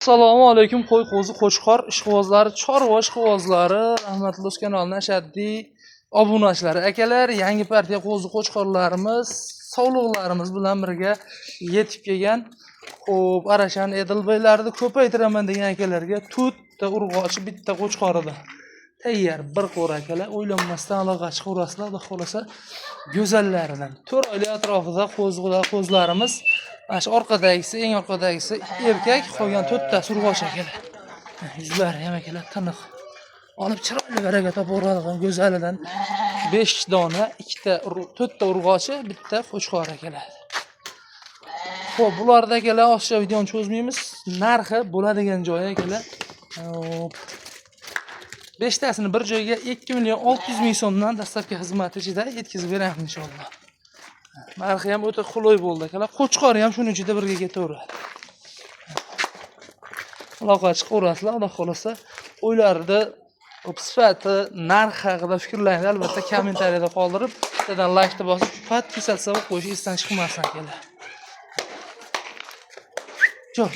Assalomu alaykum qo'y qo'zi qo'chqor ishqibozlari, chorva ishqibozlari, rahmatli do'st kanalining ashaddiy obunachilari akalar, yangi partiya qo'zi qo'chqorlarimiz, sog'liqlarimiz bilan birga yetib kelgan. Xo'p, Arashan Edilbaylarni ko'paytiraman degan akalarga to'rtta urg'ochi bitta qo'chqorida tayyor bir qo'ra akalar, o'ylanmasdan aloqa chiqarasizlar, xudo xolasa go'zallaridan. 4 oylik atrofida qo'zlarimiz. Mana shu orqadagisi, eng orqadagisi erkak, qolgan 4tasi urg'och akalar. Yuzlari ham akalar tiniq. Olib chiroyli baraka topaveradigan go'zalidan 5 dona, 4ta urg'ochi, bitta qo'chqor akalar. Xo'p, bularda akalar osha videoni cho'zmaymiz. Narxi bo'ladigan joyi akalar. Hop. 5tasini bir joyga 2 million 600 ming so'mdan dastlabki xizmat ichida yetkazib beramiz inshaalloh. Narxi ham o'ta qulay bo'ldi akalar. Qo'chqori ham shuning ichida birga ketaveradi. Aloqa chiqaverasizlar, xudo xolasa. O'ylarida sifati, narx haqida fikrlaringizni albatta kommentariyada qoldirib, bittadan laykni bosib, podpisatsiya qilib qo'yish esdan chiqmasin akalar. Jo'q.